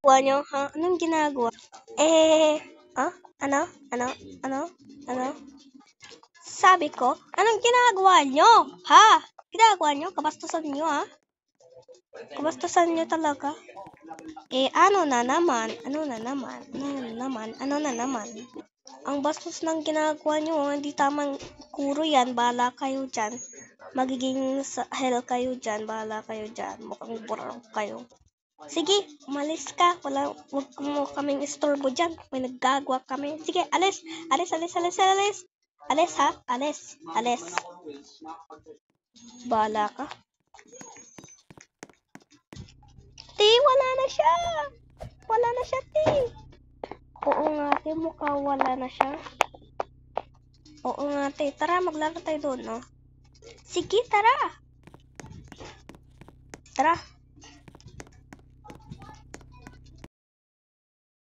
Ginagawa nyo, ha? Anong ginagawa? Eh, ano? Ano? Ano? Ano? Sabi ko, anong ginagawa nyo? Ha? Ginagawa nyo? Kabastusan nyo, ha? Kabastusan nyo talaga. Eh, ano na naman? Ano na naman? Ano na naman? Ano na naman? Ang bastos ng ginagawa nyo, hindi tamang kuro yan. Bahala kayo dyan. Magiging sa hell kayo dyan. Bahala kayo dyan. Mukhang burang kayo. Sige, umalis ka. Wag mo kaming istorbo dyan. May naggagawa kami. Sige, alis. Alis, alis, alis, alis. Alis, ha? Alis. Alis. Bahala ka. Ti, wala na siya. Wala na siya, ti. Oo nga, ti. Mukhang wala na siya. Oo nga, ti. Tara, maglaro tayo doon, no? Sige, tara. Tara.